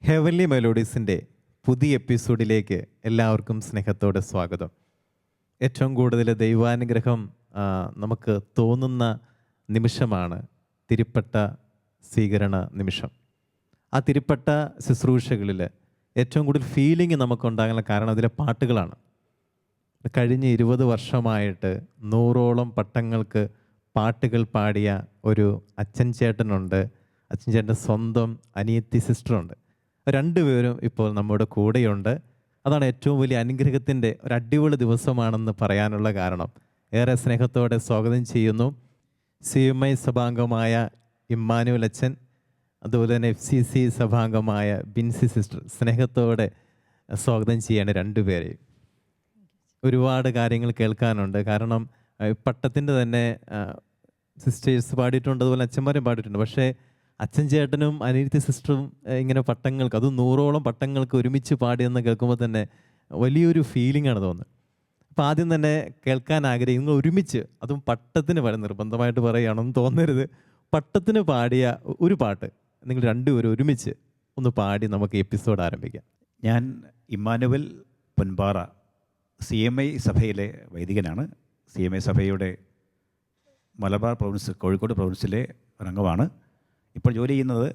Heavenly മെലോഡീസിൻ്റെ പുതിയ എപ്പിസോഡിലേക്ക് എല്ലാവർക്കും സ്നേഹത്തോടെ സ്വാഗതം. ഏറ്റവും കൂടുതൽ ദൈവാനുഗ്രഹം നമുക്ക് തോന്നുന്ന നിമിഷമാണ് തിരുപ്പട്ട സ്വീകരണ നിമിഷം. ആ തിരുപ്പട്ട ശുശ്രൂഷകളിൽ ഏറ്റവും കൂടുതൽ ഫീലിംഗ് നമുക്കുണ്ടാകാനുള്ള കാരണം അതിലെ പാട്ടുകളാണ്. കഴിഞ്ഞ 20 വർഷമായിട്ട് 100ഓളം പട്ടങ്ങൾക്ക് പാട്ടുകൾ പാടിയ ഒരു അച്ഛൻ ചേട്ടനുണ്ട്. അച്ഛൻ ചേട്ടൻ്റെ സ്വന്തം അനിയത്തി സിസ്റ്ററുണ്ട്. രണ്ടുപേരും ഇപ്പോൾ നമ്മുടെ കൂടെയുണ്ട്. അതാണ് ഏറ്റവും വലിയ അനുഗ്രഹത്തിൻ്റെ ഒരു അടിപൊളി ദിവസമാണെന്ന് പറയാനുള്ള കാരണം. ഏറെ സ്നേഹത്തോടെ സ്വാഗതം ചെയ്യുന്നു CMI സഭാംഗമായ ഇമ്മാനുവൽ അച്ഛൻ, അതുപോലെ തന്നെ FCC സഭാംഗമായ ബിൻസി സിസ്റ്റർ. സ്നേഹത്തോടെ സ്വാഗതം ചെയ്യാണ് രണ്ടുപേരെയും. ഒരുപാട് കാര്യങ്ങൾ കേൾക്കാനുണ്ട്. കാരണം പട്ടത്തിൻ്റെ തന്നെ സിസ്റ്റേഴ്സ് പാടിയിട്ടുണ്ട്, അതുപോലെ അച്ഛന്മാരും പാടിയിട്ടുണ്ട്. പക്ഷേ അച്ഛൻ ചേട്ടനും അനിയത്തി സിസ്റ്ററും ഇങ്ങനെ പട്ടങ്ങൾക്ക്, അതും 100ഓളം പട്ടങ്ങൾക്ക് ഒരുമിച്ച് പാടിയെന്ന് കേൾക്കുമ്പോൾ തന്നെ വലിയൊരു ഫീലിംഗ് ആണ് തോന്നുന്നത്. അപ്പോൾ ആദ്യം തന്നെ കേൾക്കാൻ ആഗ്രഹിക്കും, നിങ്ങൾ ഒരുമിച്ച്, അതും പട്ടത്തിന് നിർബന്ധമായിട്ട് പറയുകയാണെന്ന് തോന്നരുത്, പട്ടത്തിന് പാടിയ ഒരു പാട്ട് നിങ്ങൾ രണ്ടുപേരും ഒരുമിച്ച് ഒന്ന് പാടി നമുക്ക് എപ്പിസോഡ് ആരംഭിക്കാം. ഞാൻ ഇമ്മാനുവൽ പൊൻപാറ, CMI സഭയിലെ വൈദികനാണ്. CMI സഭയുടെ മലബാർ പ്രൊവിൻസ്, കോഴിക്കോട് പ്രൊവിൻസിലെ ഒരംഗമാണ്. ഇപ്പോൾ ജോലി ചെയ്യുന്നത്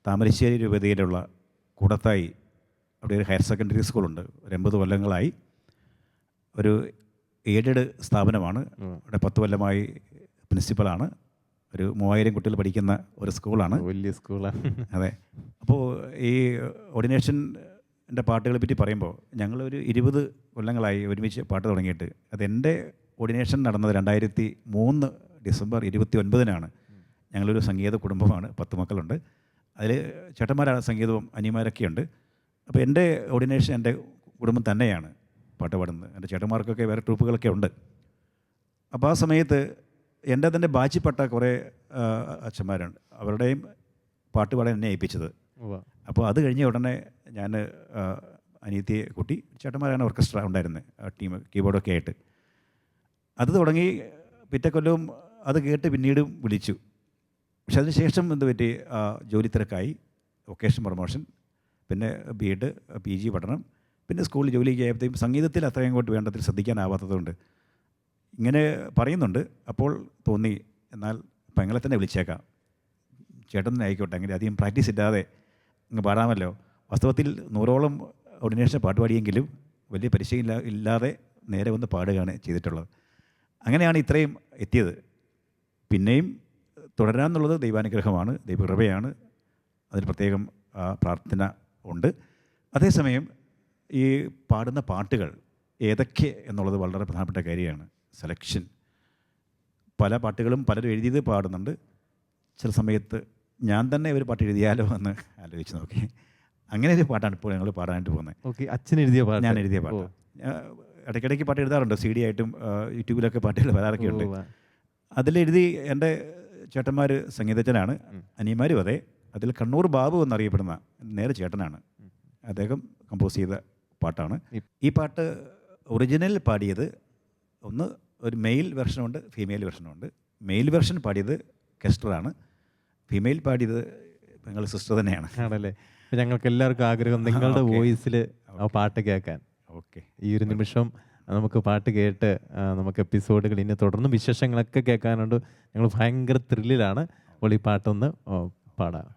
താമരശ്ശേരി രൂപതയിലുള്ള കൂടത്തായി, അവിടെ ഒരു ഹയർ സെക്കൻഡറി സ്കൂളുണ്ട്. ഒരു 80 കൊല്ലങ്ങളായി. ഒരു എയ്ഡഡ് സ്ഥാപനമാണ്. അവിടെ 10 കൊല്ലമായി പ്രിൻസിപ്പളാണ്. ഒരു 3000 കുട്ടികൾ പഠിക്കുന്ന ഒരു സ്കൂളാണ്. വലിയ സ്കൂളാണ്. അതെ. അപ്പോൾ ഈ ഓർഡിനേഷൻ്റെ പാട്ടുകളെ പറ്റി പറയുമ്പോൾ ഞങ്ങളൊരു 20 കൊല്ലങ്ങളായി ഒരുമിച്ച് പാട്ട് തുടങ്ങിയിട്ട്. അതെൻ്റെ ഓർഡിനേഷൻ നടന്നത് 2003 ഡിസംബർ 29-നാണ്. ഞങ്ങളൊരു സംഗീത കുടുംബമാണ്, 10 മക്കളുണ്ട്. അതിൽ ചേട്ടന്മാരാണ് സംഗീതവും അനിയന്മാരൊക്കെയുണ്ട്. അപ്പോൾ എൻ്റെ ഓർഡിനേഷൻ എൻ്റെ കുടുംബം തന്നെയാണ് പാട്ട് പാടുന്നത്. എൻ്റെ ചേട്ടന്മാർക്കൊക്കെ വേറെ ട്രൂപ്പുകളൊക്കെ ഉണ്ട്. അപ്പോൾ ആ സമയത്ത് എൻ്റെ തന്നെ ബാച്ചിപ്പെട്ട കുറേ അച്ഛന്മാരുണ്ട്. അവരുടെയും പാട്ട് പാടാൻ എന്നെ ഏൽപ്പിച്ചത്. അപ്പോൾ അത് കഴിഞ്ഞ ഉടനെ ഞാൻ അനിയത്തിയെ കൂട്ടി, ചേട്ടന്മാരാണ് ഓർക്കസ്ട്ര ഉണ്ടായിരുന്നത്, ടീം കീബോർഡൊക്കെ ആയിട്ട്. അത് തുടങ്ങി. പിറ്റേ കൊല്ലവും അത് കേട്ട് പിന്നീടും വിളിച്ചു. പക്ഷെ അതിനുശേഷം എന്ത് പറ്റി, ജോലി തിരക്കായി, വൊക്കേഷൻ പ്രൊമോഷൻ, പിന്നെ B.Ed PG പഠനം, പിന്നെ സ്കൂളിൽ ജോലിക്ക് ആയപ്പോഴത്തേക്കും സംഗീതത്തിൽ അത്രയും കൊണ്ട് വേണ്ടത്തിൽ ശ്രദ്ധിക്കാനാവാത്തതുകൊണ്ട് ഇങ്ങനെ പറയുന്നുണ്ട്. അപ്പോൾ തോന്നി, എന്നാൽ പെങ്ങളെ തന്നെ വിളിച്ചേക്കാം, ചേട്ടൻ തന്നെ ആയിക്കോട്ടെ, അങ്ങനെ അധികം പ്രാക്ടീസ് ഇല്ലാതെ അങ്ങ് പാടാമല്ലോ. വാസ്തവത്തിൽ 100ഓളം ഓർഡിനേഷൻ പാട്ട് പാടിയെങ്കിലും വലിയ പരിശീലനം ഇല്ലാതെ നേരെ വന്ന് പാടുകയാണ് ചെയ്തിട്ടുള്ളത്. അങ്ങനെയാണ് ഇത്രയും എത്തിയത്. പിന്നെയും തുടരാമെന്നുള്ളത് ദൈവാനുഗ്രഹമാണ്, ദൈവകൃപയാണ്. അതിന് പ്രത്യേകം പ്രാർത്ഥന ഉണ്ട്. അതേസമയം ഈ പാടുന്ന പാട്ടുകൾ ഏതൊക്കെ എന്നുള്ളത് വളരെ പ്രധാനപ്പെട്ട കാര്യമാണ്. സെലക്ഷൻ. പല പാട്ടുകളും പലരും എഴുതിയത് പാടുന്നുണ്ട്. ചില സമയത്ത് ഞാൻ തന്നെ ഒരു പാട്ട് എഴുതിയാലോ എന്ന് ആലോചിച്ച് നോക്കി. അങ്ങനെ ഒരു പാട്ടാണ് ഇപ്പോൾ ഞങ്ങൾ പാടാനായിട്ട് പോകുന്നത്. ഓക്കെ, അച്ഛൻ എഴുതിയ പാട്ട്? ഞാൻ എഴുതിയ പാട്ട്. ഇടയ്ക്കിടയ്ക്ക് പാട്ട് എഴുതാറുണ്ട്, CD ആയിട്ടും യൂട്യൂബിലൊക്കെ പാട്ടുകൾ വരാറൊക്കെ ഉണ്ട്. അതിലെഴുതി എൻ്റെ ചേട്ടന്മാർ സംഗീതജ്ഞനാണ്, അനിയന്മാരും അതെ. അതിൽ കണ്ണൂർ ബാബു എന്നറിയപ്പെടുന്ന നേരെ ചേട്ടനാണ്, അദ്ദേഹം കമ്പോസ് ചെയ്ത പാട്ടാണ്. ഈ പാട്ട് ഒറിജിനൽ പാടിയത് ഒന്ന് ഒരു മെയിൽ വെർഷനുണ്ട്, ഫീമെയിൽ വെർഷനുണ്ട്. മെയിൽ വെർഷൻ പാടിയത് കെസ്റ്ററാണ്, ഫീമെയിൽ പാടിയത് നിങ്ങൾ സിസ്റ്റർ തന്നെയാണ്. ആണല്ലേ? ഞങ്ങൾക്ക് എല്ലാവർക്കും ആഗ്രഹം നിങ്ങളുടെ വോയിസിൽ ആ പാട്ട് കേൾക്കാൻ. ഓക്കെ, ഈ ഒരു നിമിഷം നമുക്ക് പാട്ട് കേട്ട് നമുക്ക് എപ്പിസോഡുകൾ ഇനി തുടർന്ന് വിശേഷങ്ങളൊക്കെ കേൾക്കാനുണ്ട്. ഞങ്ങൾ ഭയങ്കര ത്രില്ലിലാണ്. അപ്പോൾ ഈ പാട്ടൊന്ന് പാടാം.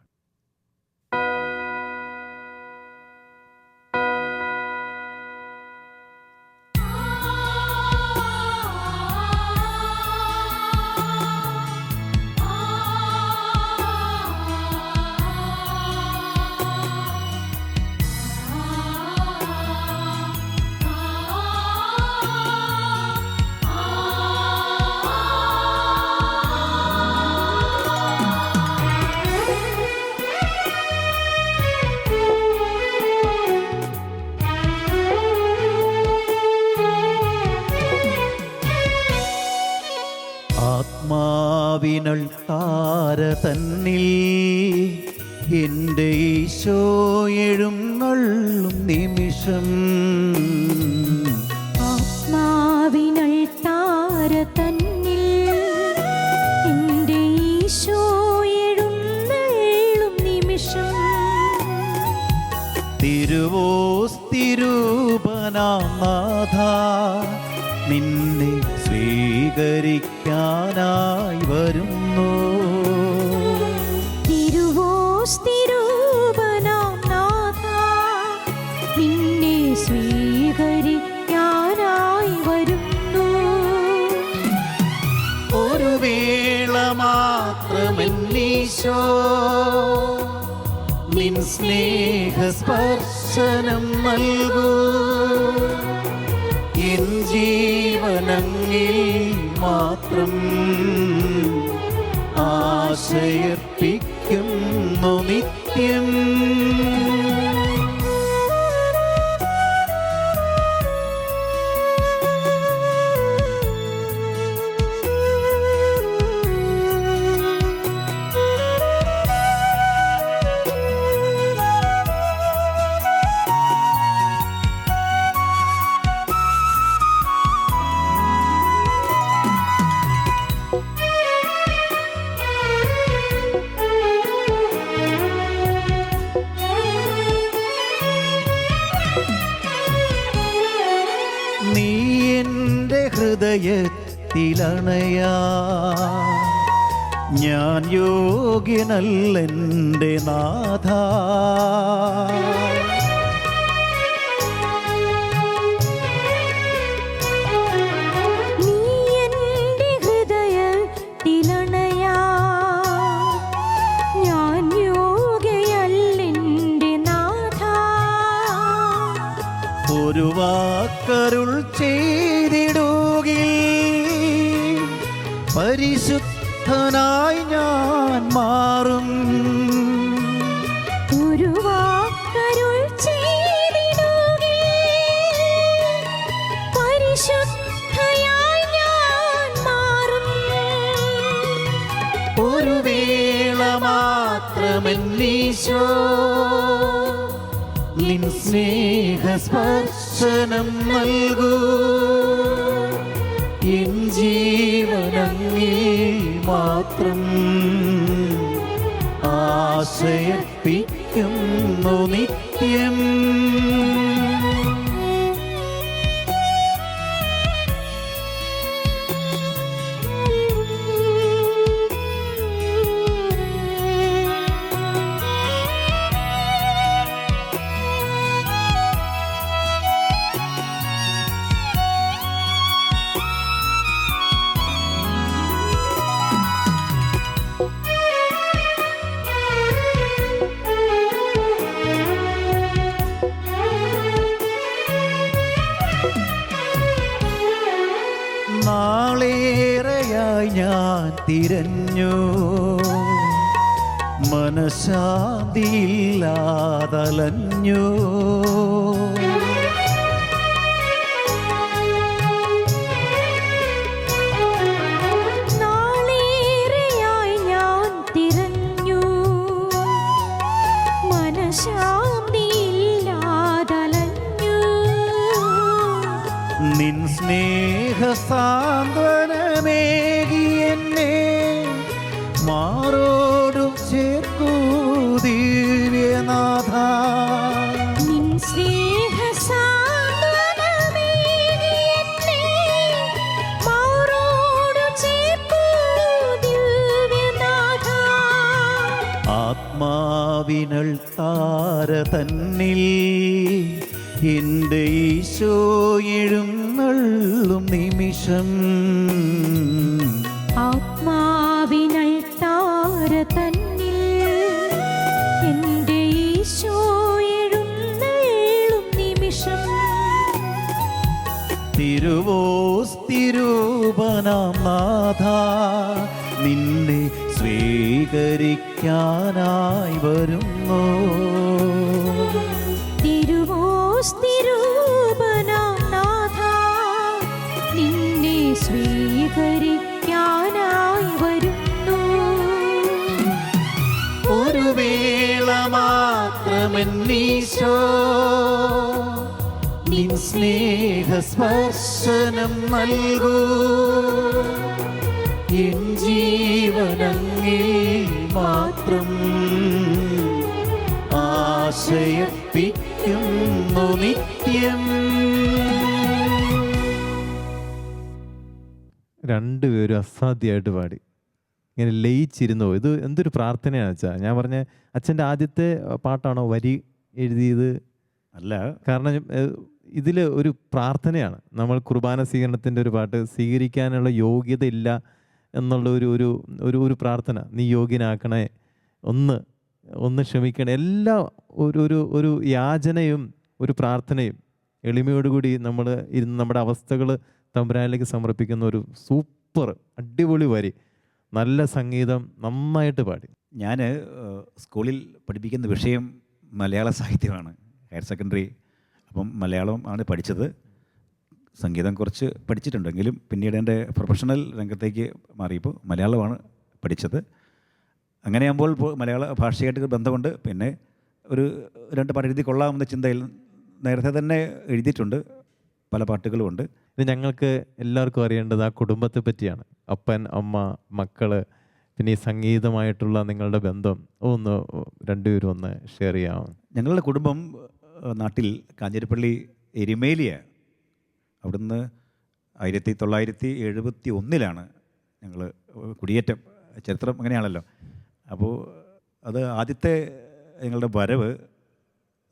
ആത്മാവിനൾ താര തന്നിൽ എൻ്റെ ഈശോ എഴുന്നള്ളും നിമിഷം. ആത്മാവിനൾ താര തന്നിൽ എൻ്റെ ഈശോ എഴുന്നള്ളും നിമിഷം. തിരുവോസ്തിരൂപനാം നാഥ നിന്നെ സ്വീകരിക്കാനായി വരുന്നു. തിരുവോസ്തിരൂപനാം നാഥ നിന്നെ സ്വീകരിക്കാനായി വരുന്നു. ഒരു വേള മാത്രമെന്നീശോ നിൻ സ്നേഹസ്പർശനം നൽകൂ. എൻ ജീവനങ്ങിൽ മാത്രം ആശയർപ്പിക്കുന്നു നിത്യം. നീ എൻ്റെ ഹൃദയത്തിലണയാ ഞാൻ യോഗ്യനല്ലെൻ്റെ നാഥ. നീ എൻ്റെ ഹൃദയത്തിലണയാ ഞാൻ യോഗ്യയല്ലെൻ്റെ നാഥ. ഒരു വാക്കരുൾ ചെയ്തിടുകിൽ പരിശുദ്ധനായി ഞാൻ മാറും. ഒരു വാക്കരുൾ ചെയ്തിടുകിൽ പരിശുദ്ധയായി ഞാൻ മാറും. ഒരു വേള മാത്രമെന്നീശോ നിൻ സ്നേഹസ്പർശനം നൽകൂ. എൻ ജീവനങ്ങിൽ മാത്രം ആശയർപ്പിക്കുന്നു നിത്യം. നാളേറെയായി ഞാൻ തിരഞ്ഞു മനഃശാന്തിയില്ലാതലഞ്ഞു. നാളേറെയായി ഞാൻ തിരഞ്ഞു മനഃശാന്തിയില്ലാതലഞ്ഞു. നിൻ സ്നേഹസാന്ത്വനമേകി എന്നെ മാറോടു ചേർക്കൂ ദിവ്യനാഥ. നിൻ സ്നേഹസാന്ത്വനമേകി എന്നെ മാറോടു ചേർക്കൂ ദിവ്യനാഥ. ആത്മാവിനൾ താര തന്നിൽ എൻ്റെ ഈശോ എഴുന്നള്ളും നിമിഷം. ആത്മാവിനൾ താര തന്നിൽ എൻ്റെ ഈശോ എഴുന്നള്ളും നിമിഷം. തിരുവോസ്തിരൂപനാം നാഥ നിന്നെ സ്വീകരിക്കാനായി വരുന്നു. തിരുവോസ്തിരൂപനാം നാഥ നിന്നെ സ്വീകരിക്കാനായി വരുന്നു. ഒരു വേള മാത്രമെന്നീശോ നിൻ സ്നേഹസ്പർശനം നൽകൂ. എൻ ജീവനങ്ങിൽ മാത്രം ആശയർപ്പിക്കുന്നു വസിക്കുന്നു നിത്യം. രണ്ടുപേരും അസാധ്യമായിട്ട് പാടി, ഇങ്ങനെ ലയിച്ചിരുന്നോ. ഇത് എന്തൊരു പ്രാർത്ഥനയാണ് അച്ഛാ. ഞാൻ പറഞ്ഞ അച്ഛൻ്റെ ആദ്യത്തെ പാട്ടാണോ വരി എഴുതിയത്? അല്ല, കാരണം ഇതിൽ ഒരു പ്രാർത്ഥനയാണ്. നമ്മൾ കുർബാന സ്വീകരണത്തിൻ്റെ ഒരു പാട്ട്, സ്വീകരിക്കാനുള്ള യോഗ്യത ഇല്ല എന്നുള്ള ഒരു ഒരു ഒരു ഒരു പ്രാർത്ഥന. നീ യോഗ്യനാക്കണേ, ഒന്ന് ക്ഷമിക്കണേ, എല്ലാം ഒരു ഒരു ഒരു യാചനയും ഒരു പ്രാർത്ഥനയും എളിമയോടുകൂടി നമ്മൾ ഇരുന്ന് നമ്മുടെ അവസ്ഥകൾ തമ്പുരാനിലേക്ക് സമർപ്പിക്കുന്ന ഒരു സൂപ്പർ അടിപൊളി വരി, നല്ല സംഗീതം, നന്നായിട്ട് പാടി. ഞാൻ സ്കൂളിൽ പഠിപ്പിക്കുന്ന വിഷയം മലയാള സാഹിത്യമാണ്, ഹയർ സെക്കൻഡറി. അപ്പം മലയാളം ആണ് പഠിച്ചത്. സംഗീതം കുറച്ച് പഠിച്ചിട്ടുണ്ടെങ്കിലും പിന്നീട് എൻ്റെ പ്രൊഫഷണൽ രംഗത്തേക്ക് മാറിയപ്പോൾ മലയാളമാണ് പഠിച്ചത്. അങ്ങനെയാകുമ്പോൾ മലയാള ഭാഷയായിട്ട് ബന്ധമുണ്ട്. പിന്നെ ഒരു 2 പാട്ട് എഴുതി കൊള്ളാമെന്ന ചിന്തയിൽ നേരത്തെ തന്നെ എഴുതിയിട്ടുണ്ട്, പല പാട്ടുകളുമുണ്ട്. ഇത് ഞങ്ങൾക്ക് എല്ലാവർക്കും അറിയേണ്ടത് ആ കുടുംബത്തെ പറ്റിയാണ്. അപ്പൻ, അമ്മ, മക്കള്, പിന്നെ ഈ സംഗീതമായിട്ടുള്ള നിങ്ങളുടെ ബന്ധം ഒന്ന് രണ്ടുപേരും ഒന്ന് ഷെയർ ചെയ്യാമോ? ഞങ്ങളുടെ കുടുംബം നാട്ടിൽ കാഞ്ഞിരപ്പള്ളി എരുമേലിയ. അവിടുന്ന് 1971 ഞങ്ങൾ കുടിയേറ്റം. ചരിത്രം അങ്ങനെയാണല്ലോ. അപ്പോൾ അത് ആദ്യത്തെ ഞങ്ങളുടെ വരവ്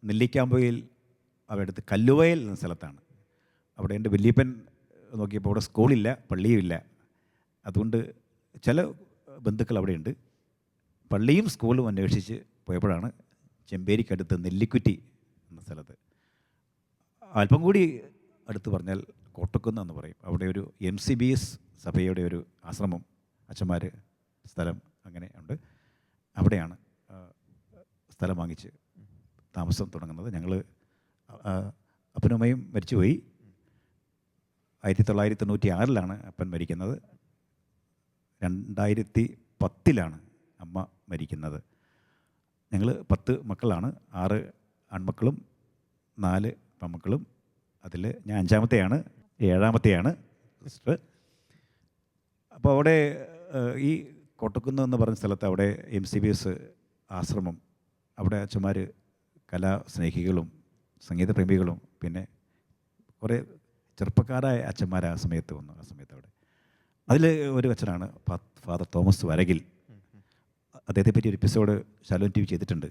നെല്ലിക്കാമ്പൊയിൽ അവിടെ കല്ലുവയൽ എന്ന സ്ഥലത്താണ്. അവിടെ എൻ്റെ വല്യപ്പൻ നോക്കിയപ്പോൾ അവിടെ സ്കൂളില്ല, പള്ളിയുമില്ല. അതുകൊണ്ട് ചില ബന്ധുക്കൾ അവിടെയുണ്ട്. പള്ളിയും സ്കൂളും അന്വേഷിച്ച് പോയപ്പോഴാണ് ചെമ്പേരിക്കടുത്ത് നെല്ലിക്കുറ്റി എന്ന സ്ഥലത്ത്, അല്പം കൂടി അടുത്ത് പറഞ്ഞാൽ കോട്ടക്കുന്ന് എന്ന് പറയും, അവിടെ ഒരു MCBS സഭയുടെ ഒരു ആശ്രമം, അച്ഛന്മാർ സ്ഥലം അങ്ങനെ ഉണ്ട്. അവിടെയാണ് സ്ഥലം വാങ്ങിച്ച് താമസം തുടങ്ങുന്നത്. ഞങ്ങൾ അപ്പനും അമ്മയും മരിച്ചുപോയി. 1996 അപ്പൻ മരിക്കുന്നത്. 2010 അമ്മ മരിക്കുന്നത്. ഞങ്ങൾ 10 മക്കളാണ്. 6 ആൺമക്കളും 4 പെൺമക്കളും. അതിൽ ഞാൻ 5-മത്തെയാണ്, 7-മത്തെയാണ് സിസ്റ്റർ. അപ്പോൾ അവിടെ ഈ കോട്ടക്കുന്ന് എന്ന് പറഞ്ഞ സ്ഥലത്ത് അവിടെ MCBS ആശ്രമം, അവിടെ അച്ഛന്മാർ കലാസ്നേഹികളും സംഗീത പ്രേമികളും പിന്നെ കുറേ ചെറുപ്പക്കാരായ അച്ഛന്മാർ ആ സമയത്ത് വന്നു. ആ സമയത്ത് അവിടെ അതിൽ ഒരു അച്ഛനാണ് ഫാദർ തോമസ് വരകിൽ. അദ്ദേഹത്തെ പറ്റി ഒരു എപ്പിസോഡ് ശാലോം TV ചെയ്തിട്ടുണ്ട്.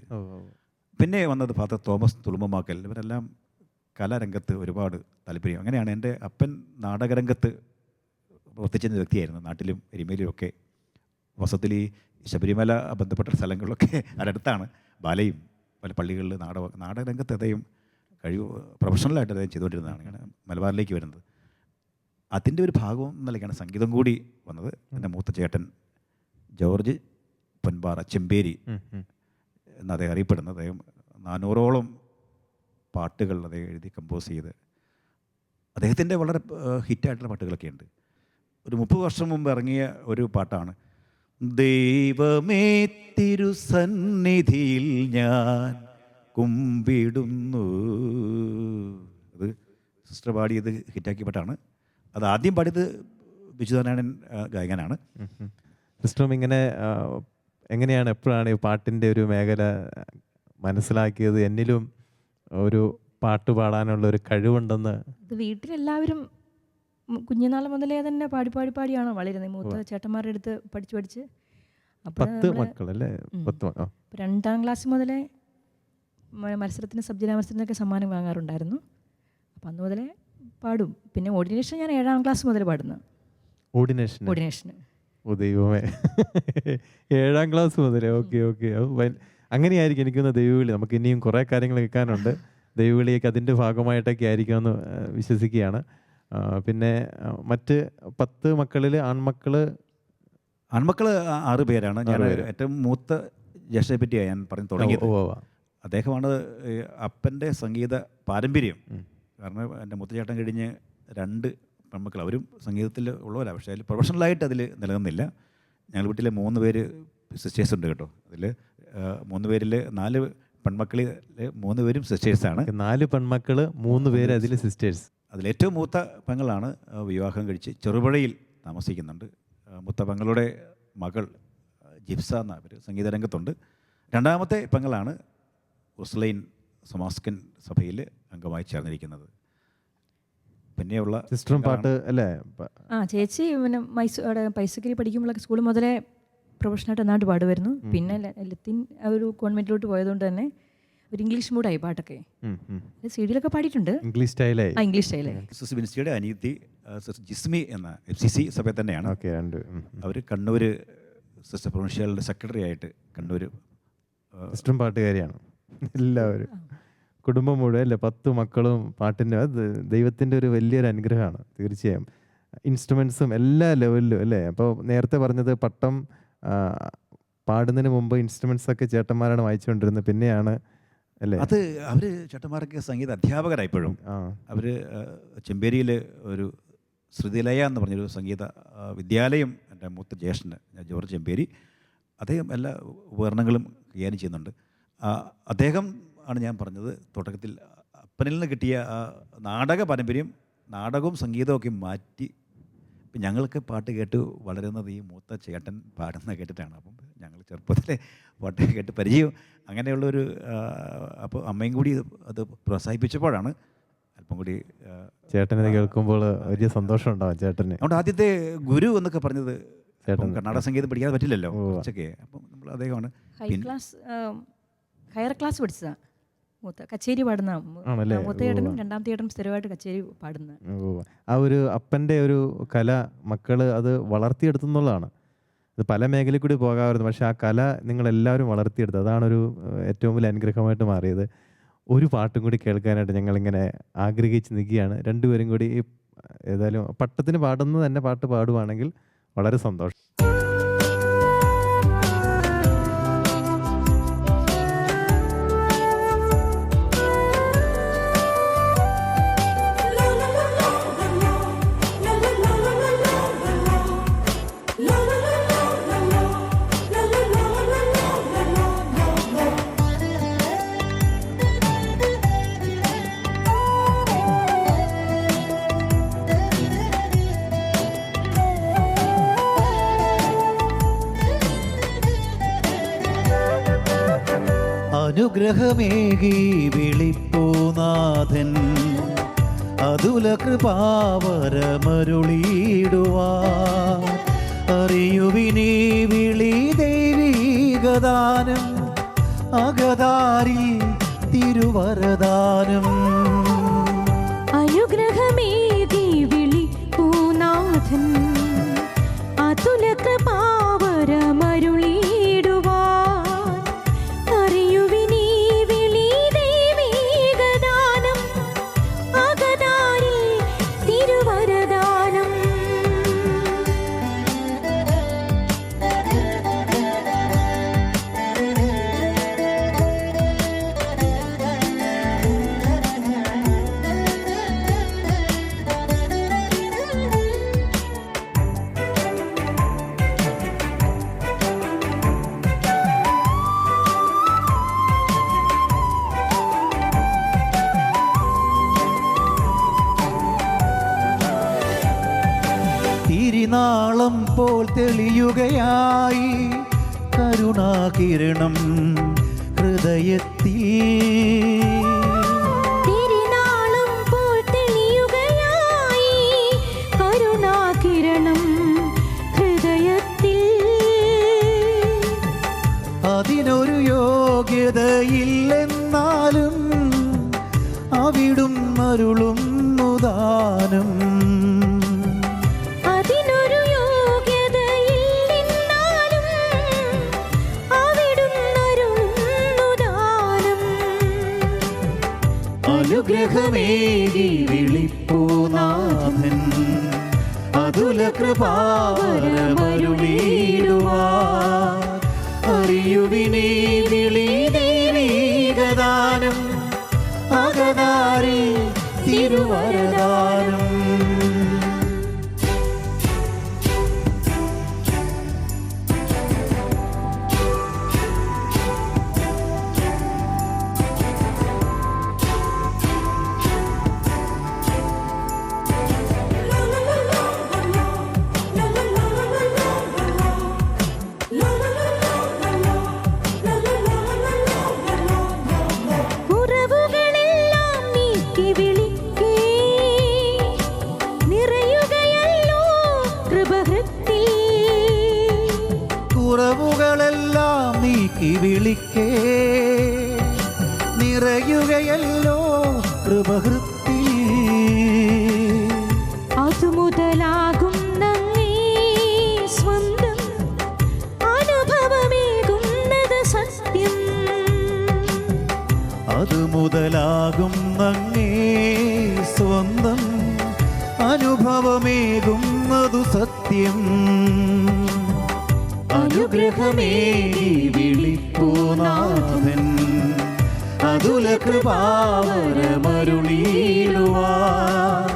പിന്നെ വന്നത് ഫാദർ തോമസ് തുളുമ്പമാക്കൽ. ഇവരെല്ലാം കലാരംഗത്ത് ഒരുപാട് താല്പര്യം. അങ്ങനെയാണ് എൻ്റെ അപ്പൻ നാടകരംഗത്ത് പ്രവർത്തിച്ചിരുന്ന വ്യക്തിയായിരുന്നു. നാട്ടിലും എരുമേലിയും ഒക്കെ. വസത്തിൽ ഈ ശബരിമല ബന്ധപ്പെട്ട സ്ഥലങ്ങളിലൊക്കെ അടുത്താണ്. ബാലയും പല പള്ളികളിൽ നാടകരംഗത്ത് അദ്ദേഹം പ്രൊഫഷണലായിട്ട് അദ്ദേഹം ചെയ്തുകൊണ്ടിരുന്നതാണ്. ഇങ്ങനെ മലബാറിലേക്ക് വരുന്നത്. അതിൻ്റെ ഒരു ഭാഗം എന്നല്ലേക്കാണ് സംഗീതം കൂടി വന്നത്. എൻ്റെ മൂത്ത ചേട്ടൻ ജോർജ് പൊൻപാറ ചെമ്പേരി എന്ന് അദ്ദേഹം അറിയപ്പെടുന്നത്. അദ്ദേഹം 400ഓളം പാട്ടുകൾ അദ്ദേഹം എഴുതി കമ്പോസ് ചെയ്ത്, അദ്ദേഹത്തിൻ്റെ വളരെ ഹിറ്റായിട്ടുള്ള പാട്ടുകളൊക്കെ ഉണ്ട്. ഒരു 30 വർഷം മുമ്പ് ഇറങ്ങിയ ഒരു പാട്ടാണ് ദൈവമേ തിരുസന്നിധിയിൽ ഞാൻ കുമ്പിടുന്നു. അത് സിസ്റ്റർ പാടിയത് ഹിറ്റാക്കിയ പാട്ടാണ്. അത് ആദ്യം പാടിയത് ബിജുനാരായണൻ ഗായകനാണ്. സിസ്റ്ററും ഇങ്ങനെ എങ്ങനെയാണ്, എപ്പോഴാണ് ഈ പാട്ടിൻ്റെ ഒരു മേഖല മനസ്സിലാക്കിയത്? എന്നിലും ഒരു പാട്ട് പാടാനുള്ള ഒരു കഴിവുണ്ടെന്ന്. ഇത് വീട്ടിലെല്ലാവരും കുഞ്ഞുനാൾ മുതലേ തന്നെ പാടിയാണ് വളരുന്നത്. മൂത്ത ചേട്ടന്മാരുടെ അടുത്ത് പഠിച്ച് 10 മക്കളല്ലേ? 10 2ാം ക്ലാസ് മുതലേ മത്സരത്തിന് സബ് ജില്ലാ മത്സരത്തിനൊക്കെ സമ്മാനം വാങ്ങാറുണ്ടായിരുന്നു. അപ്പം അന്ന് മുതലേ പാടും. പിന്നെ ഓർഡിനേഷൻ ഞാൻ 7ാം ക്ലാസ് മുതൽ പാടുന്നു. ഓർഡിനേഷന് ഓ ദൈവമേ, 7ാം ക്ലാസ് മുതലേ. ഓക്കെ. അങ്ങനെയായിരിക്കും എനിക്കൊന്ന് ദൈവവിളി. നമുക്ക് ഇനിയും കുറേ കാര്യങ്ങൾ കേൾക്കാനുണ്ട്. ദൈവവിളിയൊക്കെ അതിൻ്റെ ഭാഗമായിട്ടൊക്കെ ആയിരിക്കുമെന്ന് വിശ്വസിക്കുകയാണ്. പിന്നെ മറ്റ് 10 മക്കളിൽ ആൺമക്കൾ 6 പേരാണ്. ഞാൻ ഏറ്റവും മൂത്ത ജ്യേഷ്ഠയെ പറ്റിയാണ് ഞാൻ പറഞ്ഞു തുടങ്ങിയത്. അദ്ദേഹമാണ് അപ്പൻ്റെ സംഗീത പാരമ്പര്യം. കാരണം എൻ്റെ മൂത്ത ചേട്ടൻ കഴിഞ്ഞ് 2 പെൺമക്കൾ, അവരും സംഗീതത്തിൽ ഉള്ളവരാണ്. പക്ഷേ അതിൽ പ്രൊഫഷണലായിട്ട് അതിൽ നിലനിന്നില്ല. ഞങ്ങൾ വീട്ടിലെ 3 പേര് സിസ്റ്റേഴ്സ് ഉണ്ട് കേട്ടോ. അതിൽ 3 പേരിൽ 4 പെൺമക്കളിൽ 3 പേരും സിസ്റ്റേഴ്സാണ്. 4 പെൺമക്കൾ 3 പേര് അതിൽ സിസ്റ്റേഴ്സ്. അതിലേറ്റവും മൂത്ത പെങ്ങളാണ് വിവാഹം കഴിച്ച് ചെറുപുഴയിൽ താമസിക്കുന്നുണ്ട്. മൂത്ത പെങ്ങളുടെ മകൾ ജിപ്സ എന്ന അവർ സംഗീത രംഗത്തുണ്ട്. 2ാമത്തെ പെങ്ങളാണ് ഉസ്ലൈൻ സമാസ്കൻ സഭയിൽ അംഗമായി ചേർന്നിരിക്കുന്നത്. പിന്നെയുള്ള സിസ്റ്ററും പാട്ട് അല്ലേ? ചേച്ചി പിന്നെ അവിടെ പൈസക്കരി പഠിക്കുമ്പോഴൊക്കെ സ്കൂൾ മുതലേ പ്രൊഫഷണലായിട്ട് നന്നായിട്ട് പാടുമായിരുന്നു. പിന്നെ ലത്തീൻ ഒരു കോൺവെൻറ്റിലോട്ട് പോയതുകൊണ്ട് തന്നെ ഒരു ഇംഗ്ലീഷ് മൂഡായി പാട്ടൊക്കെ. സി ഡിയിലൊക്കെ പാടിയിട്ടുണ്ട്. ഇംഗ്ലീഷ് സ്റ്റൈലായി. ഇംഗ്ലീഷ് സ്റ്റൈലായി. സിസ്റ്റർ ബിൻസിയുടെ അനിയത്തി സിസ്റ്റർ ജിസ്മി എന്ന FCC സഭയിൽ തന്നെയാണ്. അവർ കണ്ണൂർ സിസ്റ്റർ പ്രൊവിൻഷ്യലിൻ്റെ സെക്രട്ടറി ആയിട്ട് കണ്ണൂർ. സിസ്റ്ററും പാട്ടുകാരിയാണ്. എല്ലാവരും കുടുംബം മുഴുവൻ അല്ലേ, 10 മക്കളും പാട്ടിൻ്റെ, അത് ദൈവത്തിൻ്റെ ഒരു വലിയൊരു അനുഗ്രഹമാണ് തീർച്ചയായും. ഇൻസ്ട്രുമെൻസും എല്ലാ ലെവലിലും അല്ലേ. അപ്പോൾ നേരത്തെ പറഞ്ഞത് പട്ടം പാടുന്നതിന് മുമ്പ് ഇൻസ്ട്രുമെൻസ് ഒക്കെ ചേട്ടന്മാരാണ് വായിച്ചുകൊണ്ടിരുന്നത്, പിന്നെയാണ് അല്ലേ? അത് അവർ ചേട്ടന്മാരൊക്കെ സംഗീത അധ്യാപകരായിപ്പോഴും. അവർ ചെമ്പേരിയിൽ ഒരു ശ്രുതിലയ എന്ന് പറഞ്ഞൊരു സംഗീത വിദ്യാലയം എൻ്റെ മൂത്ത ജ്യേഷ്ഠന് ജോർജ് ചെമ്പേരി, അദ്ദേഹം എല്ലാ ഉപകരണങ്ങളും കൈകാര്യം ചെയ്യുന്നുണ്ട്. അദ്ദേഹം ആണ് ഞാൻ പറഞ്ഞത് തുടക്കത്തിൽ അപ്പനിൽ നിന്ന് കിട്ടിയ നാടക പാരമ്പര്യം, നാടകവും സംഗീതവും ഒക്കെ മാറ്റി. ഇപ്പം ഞങ്ങൾക്ക് പാട്ട് കേട്ട് വളരുന്നത് ഈ മൂത്ത ചേട്ടൻ പാടുന്ന കേട്ടിട്ടാണ്. അപ്പം ഞങ്ങൾ ചെറുപ്പത്തിലെ പാട്ട് കേട്ട് പരിചയം അങ്ങനെയുള്ളൊരു, അപ്പോൾ അമ്മയും കൂടി അത് പ്രോത്സാഹിപ്പിച്ചപ്പോഴാണ് അല്പം കൂടി ചേട്ടനെ കേൾക്കുമ്പോൾ വലിയ സന്തോഷം ഉണ്ടാവും ചേട്ടന്. അതുകൊണ്ട് ആദ്യത്തെ ഗുരു എന്നൊക്കെ പറഞ്ഞത് കർണാടക സംഗീതം പഠിക്കാതെ പറ്റില്ലല്ലോ ഉച്ചയ്ക്ക്. അപ്പം നമ്മൾ അദ്ദേഹമാണ് ഹയർ ക്ലാസ് പഠിച്ചതാണ്. കച്ചേരി പാടുന്ന മൂത്ത ചേട്ടനും രണ്ടാമത്തെ ചേട്ടനും സ്ഥിരമായിട്ട് കച്ചേരി പാടുന്ന. ആ ഒരു അപ്പൻ്റെ ഒരു കല മക്കൾ അത് വളർത്തിയെടുത്തുന്നുള്ളതാണ്. അത് പല മേഖലയിൽ കൂടി പോകാമായിരുന്നു, പക്ഷെ ആ കല നിങ്ങളെല്ലാവരും വളർത്തിയെടുത്തത് അതാണൊരു ഏറ്റവും വലിയ അനുഗ്രഹമായിട്ട് മാറിയത്. ഒരു പാട്ടും കൂടി കേൾക്കാനായിട്ട് ഞങ്ങളിങ്ങനെ ആഗ്രഹിച്ച് നിൽക്കുകയാണ്. രണ്ടുപേരും കൂടി ഏതായാലും പട്ടത്തിന് പാടുന്നത് തന്നെ പാട്ട് പാടുവാണെങ്കിൽ വളരെ സന്തോഷം. അനുഗ്രഹമേകി വിളിപ്പൂനാഥൻ അതുല കൃപാവരമരുളിയിടുവാൻ അറിയുവിനീ വിളി ദൈവീകദാനം അകതാരിൽ തിരുവരദാനം. അനുഗ്രഹമേകി വിളിപ്പൂനാഥൻ അതുല കൃപാവരമരുളി തിരിനാളം പോൽ തെളിയുകയായി കരുണാകിരണം ഹൃദയത്തിൽ. തിരിനാളം പോൽ തെളിയുകയായി കരുണാകിരണം ഹൃദയത്തിൽ. അതിനൊരു യോഗ്യതയില്ലെന്നാലും അവിടും അരുളും ദാനം. അനുഗ്രഹമേകി വിളിപ്പൂനാഥൻ അതുല കൃപാവരമരുളിയിടുവാൻ അറിയുവിനീ വിളി ദൈവീകദാനം അകതാരിൽ തിരുവരദാനം. ഉറവ് നിറയുകയല്ലോ കൃപഹൃത്തിൽ. അതുമുതലാകും നങ്ങേ സ്വന്തം അനുഭവമേകുന്നത് സത്യം. അത് മുതലാകും നങ്ങേ സ്വന്തം അനുഭവമേകുന്നതു സത്യം. അനുഗ്രഹമേകി വിളിപ്പൂനാഥൻ അതുല കൃപാവരമരുളിയിടുവാൻ.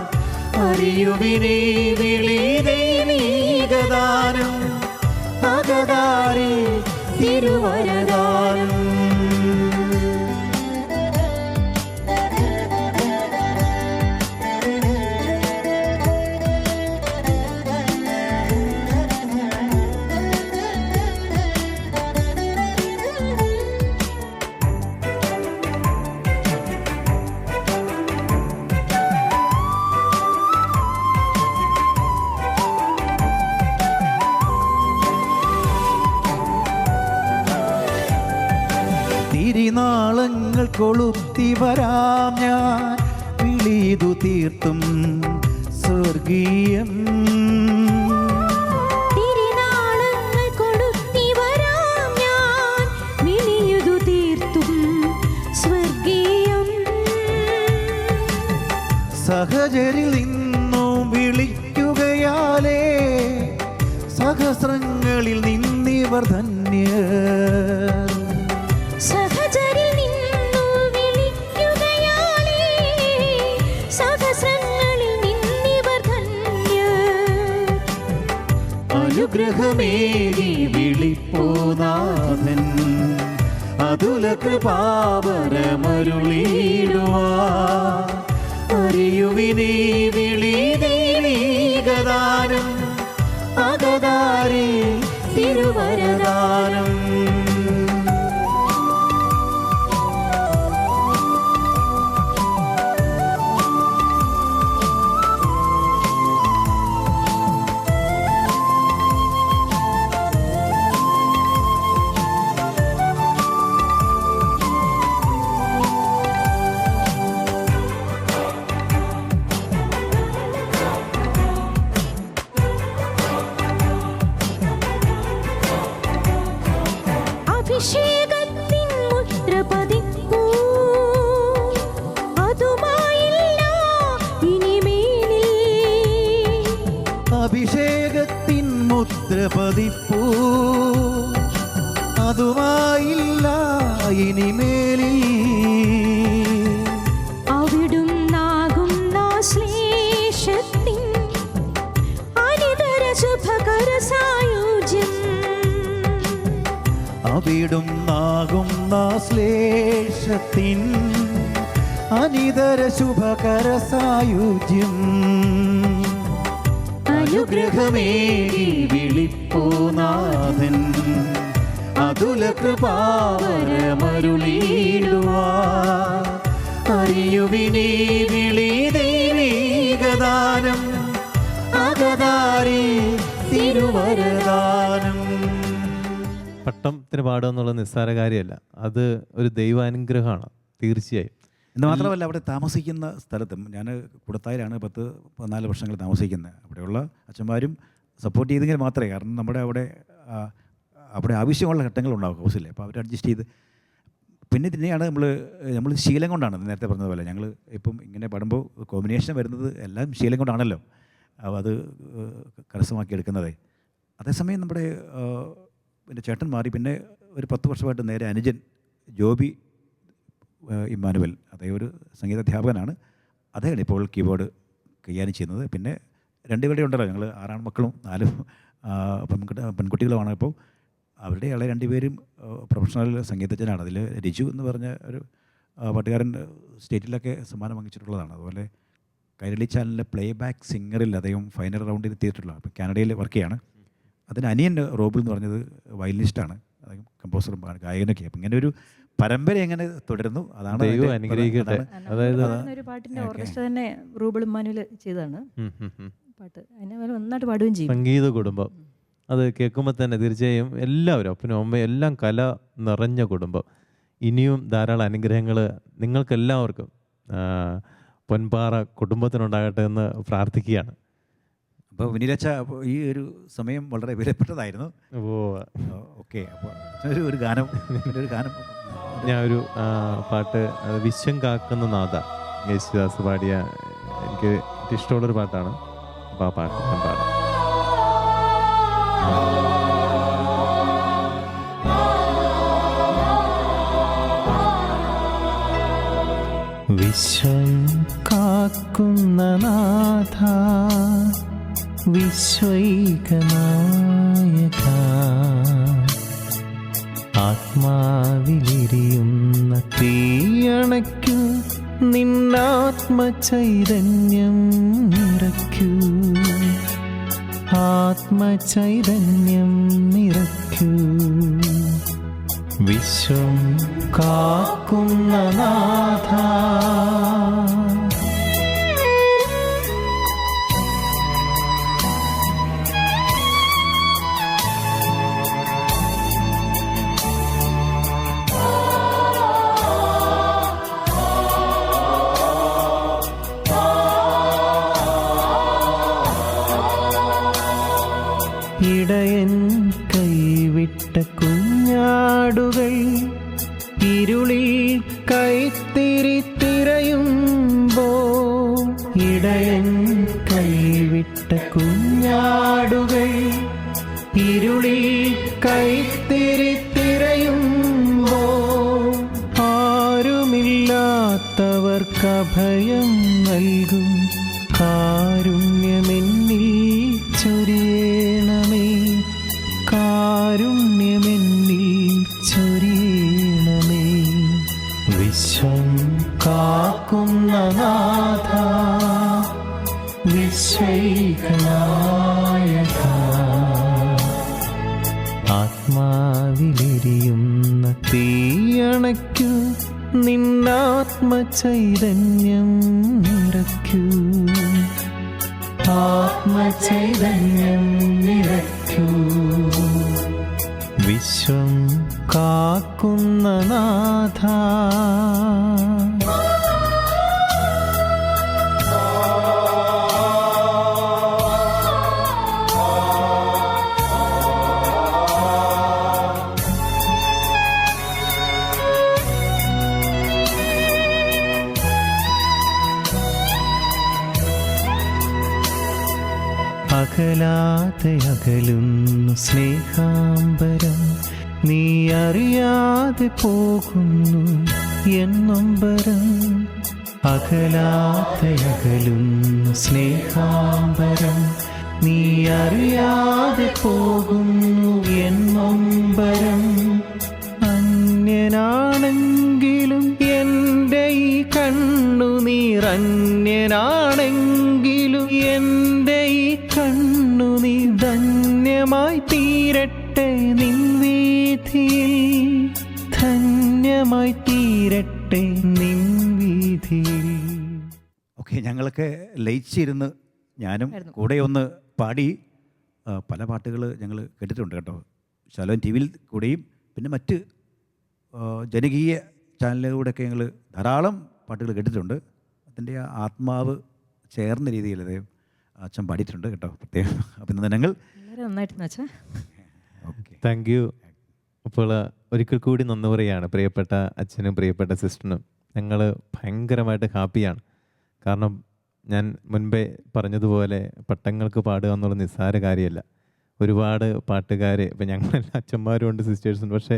അറിയുവിനീ വിളി ദൈവീകദാനം അകതാരി തിരുവരദാനം. തിരിനാളങ്ങൾ കൊളുത്തി വരാം ഞാൻ വിളിതു തീർത്തും സ്വർഗീയം. തിരുനാളങ്ങൾ കൊളുത്തി വരാം ഞാൻ വിളിയുതു തീർത്തും സ്വർഗീയം. സഹചരിൽ നിന്നും വിളിക്കുകയാലേ സഹസ്രങ്ങളിൽ നിന്നിവർ ധന്യർ. സഹചരിൽ നിന്നു വിളിക്കുകയാലേ സഹസ്രങ്ങളിൽ നിന്നിവർ ധന്യർ. അനുഗ്രഹമേകി വിളിപ്പൂനാഥൻ അതുല കൃപാവരമരുളിയിടുവാൻ. അറിയുവിനീ വിളി ദൈവീകദാനം അകതാരി തിരുവരദാനം. അഭിഷേകത്തിൻ മുദ്ര പതിക്കൂ അതുമായില്ല ഇനിമേലിൽ. അഭിഷേകത്തിൻ മുദ്ര പതിപ്പൂ അതുമായില്ല ഇനിമേലിൽ. അവിടുന്നാകുന്ന ശ്ലേഷത്തിൻ അനിതര ശുഭകര സായുജ്യം. അവിടുന്നാകുന്ന ശ്ലേഷത്തിൻ അനിതര ശുഭകര സായുജ്യം. അനുഗ്രഹമേകി വിളിപ്പൂനാഥൻ അതുല കൃപാവരമരുളിയിടുവാൻ. അറിയുവിനീ വിളി ദൈവീകദാനം അകതാരി തിരുവരദാനം. പട്ടത്തിന് പാടുക എന്നുള്ളത് നിസ്സാര കാര്യമല്ല. അത് ഒരു ദൈവാനുഗ്രഹമാണ് തീർച്ചയായും. എന്ന് മാത്രമല്ല അവിടെ താമസിക്കുന്ന സ്ഥലത്തും ഞാൻ കുടത്തായിലാണ് 10-14 വർഷങ്ങൾ താമസിക്കുന്നത്. അവിടെയുള്ള അച്ഛന്മാരും സപ്പോർട്ട് ചെയ്തെങ്കിൽ മാത്രമേ, കാരണം നമ്മുടെ അവിടെ ആവശ്യമുള്ള ഘട്ടങ്ങളുണ്ടാവും ഹൗസിൽ. അപ്പോൾ അവർ അഡ്ജസ്റ്റ് ചെയ്ത് പിന്നെ തന്നെയാണ് നമ്മൾ ശീലം കൊണ്ടാണ് നേരത്തെ പറഞ്ഞതുപോലെ ഞങ്ങൾ ഇപ്പം ഇങ്ങനെ പാടുമ്പോൾ കോമ്പിനേഷൻ വരുന്നത് എല്ലാം ശീലം കൊണ്ടാണല്ലോ അത് കരസ്ഥമാക്കിയെടുക്കുന്നത്. അതേസമയം നമ്മുടെ എൻ്റെ ചേട്ടൻ മാറി പിന്നെ ഒരു 10 വർഷമായിട്ട് നേരെ അനുജൻ ജോബി ഇമ്മാനുവൽ, അദ്ദേഹം ഒരു സംഗീതാധ്യാപകനാണ്. അദ്ദേഹമാണ് ഇപ്പോൾ കീബോർഡ് കൈകാര്യം ചെയ്യുന്നത്. പിന്നെ 2 പേരുടെ ഉണ്ടല്ലോ, ഞങ്ങൾ 6 ആൺമക്കളും 4 പെൺകുട്ടികളുമാണ്. ഇപ്പോൾ അവരുടെ 2 പേരും പ്രൊഫഷണൽ സംഗീതജ്ഞനാണ്. അതിൽ രിജു എന്ന് പറഞ്ഞ ഒരു പാട്ടുകാരൻ സ്റ്റേറ്റിലൊക്കെ സമ്മാനം വാങ്ങിച്ചിട്ടുള്ളതാണ്. അതുപോലെ കൈരളി ചാനലിലെ പ്ലേ ബാക്ക് സിംഗറിൽ അദ്ദേഹം ഫൈനൽ റൗണ്ടിൽ എത്തിയിട്ടുള്ളതാണ്. ഇപ്പോൾ കാനഡയിൽ വർക്ക് ചെയ്യാണ്. അതിന് അനിയൻ റോബിൾ എന്ന് പറഞ്ഞത് വയലിനിസ്റ്റാണ്, അദ്ദേഹം കമ്പോസറും ഗായകനൊക്കെ. അപ്പം ഇങ്ങനെ ഒരു പരമ്പര എങ്ങനെ തുടരുന്നു, അതാണ് ദൈവം അനുഗ്രഹിക്കട്ടെ. അതായത് ഒരു പാട്ടിന്റെ ഓർക്കസ്ട്ര തന്നെ റൂബിൾ ഇമ്മാനുവൽ ചെയ്തതാണ് പാട്ട്. അതിനെ നന്നായിട്ട് പാടുകയും ചെയ്യും. സംഗീത കുടുംബം അത് കേൾക്കുമ്പോൾ തന്നെ തീർച്ചയായും എല്ലാവരും അപ്പനും അമ്മയും എല്ലാം കല നിറഞ്ഞ കുടുംബം. ഇനിയും ധാരാളം അനുഗ്രഹങ്ങൾ നിങ്ങൾക്കെല്ലാവർക്കും പൊൻപാറ കുടുംബത്തിനുണ്ടാകട്ടെ എന്ന് പ്രാർത്ഥിക്കുകയാണ്. അപ്പോൾ വിനീലച്ച, ഈ ഒരു സമയം വളരെ വിലപ്പെട്ടതായിരുന്നു. ഓക്കെ, അപ്പോൾ ഒരു ഗാനം ഞാൻ ഒരു പാട്ട്, വിശ്വം കാക്കുന്ന നാഥ, യേശുദാസ് പാടിയ എനിക്ക് ഇഷ്ടമുള്ളൊരു പാട്ടാണ്. അപ്പോൾ ആ പാട്ട് ഞാൻ പാടാം. വിശ്വം കാക്കുന്ന നാഥ, വിശ്വൈകനായക, ആത്മാവിലെരിയുന്ന തീയണയ്ക്കു നിന്നാത്മചൈതന്യം നിറയ്ക്കൂ, ആത്മചൈതന്യം നിറയ്ക്കൂ. വിശ്വം കാക്കുന്ന നാഥ, ഇടയൻ കൈവിട്ട കുഞ്ഞാടുകൾ ഇരുളിൽ കൈത്തിരി തിരയുമ്പോൾ, ഇടയൻ കൈവിട്ട കുഞ്ഞാടുകൾ ഇരുളിൽ കൈത്തിരി തിരയുമ്പോൾ, ആരുമില്ലാത്തവർക്ക് അഭയം നൽകും കാരുണ്യമെന്നിൽ ചൊരിയണമേ, കാരുണ്യമെന്നിൽ ചൊരിയണമേ. വിശ്വം കാക്കുന്ന നാഥ, വിശ്വൈകനായക, ആത്മാവിലെരിയുന്ന തീയണയ്ക്കു നിന്നാത്മചൈതന്യം നിറയ്ക്കൂ, ആത്മചൈതന്യം നിറയ്ക്കൂ. വിശ്വം കാക്കുന്ന നാഥ. അകലാതെ അകലുന്നു സ്നേഹാംബരം, നീ അറിയാതെ പോകുന്നു എന്നൊമ്പരം. അകലാതെ അകലുന്നു സ്നേഹാംബരം, നീ അറിയാതെ പോകുന്നു എന്നൊമ്പരം. അന്യനാണെങ്കിലും എൻ്റെ ഈ കണ്ണുനീർ, അന്യനാണെങ്കിലും എൻ്റെ ഈ കണ്ണുനീർ ധന്യമായി തീരട്ടെ നിൻ വീഥിയിൽ, ധന്യമായി തീരട്ടെ നിൻ വീഥിയിൽ. ഓക്കെ, ഞങ്ങളൊക്കെ ലയിച്ചിരുന്ന് ഞാനും കൂടെ ഒന്ന് പാടി. പല പാട്ടുകൾ ഞങ്ങൾ കേട്ടിട്ടുണ്ട് കേട്ടോ, ശാലോം ടി വിയിൽ കൂടെയും പിന്നെ മറ്റ് ജനകീയ ചാനലുകളിലൂടെയൊക്കെ ഞങ്ങൾ ധാരാളം പാട്ടുകൾ കേട്ടിട്ടുണ്ട്. അതിൻ്റെ ആ ആത്മാവ് ചേർന്ന രീതിയിൽ അച്ഛൻ പാടിയിട്ടുണ്ട് കേട്ടോ. പ്രത്യേകം അഭിനന്ദനങ്ങൾ. വളരെ നന്നായിട്ടുണ്ട് അച്ഛാ. Okay, thank you. അപ്പോൾ ഒരിക്കൽ കൂടി നന്ദി പറയുകയാണ് പ്രിയപ്പെട്ട അച്ഛനും പ്രിയപ്പെട്ട സിസ്റ്ററിനും. ഞങ്ങൾ ഭയങ്കരമായിട്ട് ഹാപ്പിയാണ്. കാരണം ഞാൻ മുൻപേ പറഞ്ഞതുപോലെ പട്ടങ്ങൾക്ക് പാടുക എന്നുള്ള നിസ്സാര കാര്യമല്ല. ഒരുപാട് പാട്ടുകാർ, ഇപ്പം ഞങ്ങളെല്ലാം അച്ഛന്മാരും ഉണ്ട്, സിസ്റ്റേഴ്സുണ്ട്, പക്ഷേ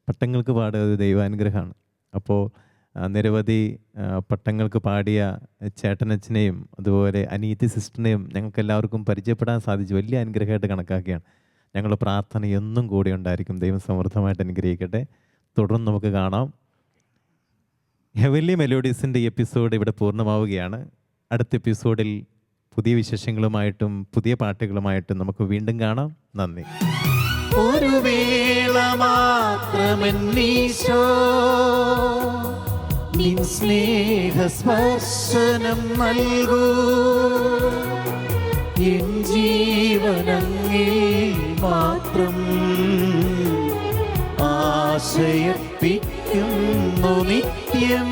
പട്ടങ്ങൾക്ക് പാടുക ഒരു ദൈവാനുഗ്രഹമാണ്. അപ്പോൾ നിരവധി പട്ടങ്ങൾക്ക് പാടിയ ചേട്ടനച്ഛനെയും അതുപോലെ അനീതി സിസ്റ്ററിനെയും ഞങ്ങൾക്ക് എല്ലാവർക്കും പരിചയപ്പെടാൻ സാധിച്ചു. വലിയ അനുഗ്രഹമായിട്ട് കണക്കാക്കിയാണ്. ഞങ്ങളുടെ പ്രാർത്ഥന എന്നും കൂടെ ഉണ്ടായിരിക്കും. ദൈവം സമൃദ്ധമായിട്ട് അനുഗ്രഹിക്കട്ടെ. തുടർന്ന് നമുക്ക് കാണാം. ഹെവൻലി മെലോഡീസിൻ്റെ ഈ എപ്പിസോഡ് ഇവിടെ പൂർണ്ണമാവുകയാണ്. അടുത്ത എപ്പിസോഡിൽ പുതിയ വിശേഷങ്ങളുമായിട്ടും പുതിയ പാട്ടുകളുമായിട്ടും നമുക്ക് വീണ്ടും കാണാം. നന്ദി. ഒരു വേള മാത്രമെന്നീശോ നിൻ സ്നേഹസ്പർശനം നൽകൂ, എൻ ജീവനങ്ങേ മാത്രം ആശ്രയിച്ചിടുന്നു. ആശയർപ്പിക്കുന്നു നിത്യം.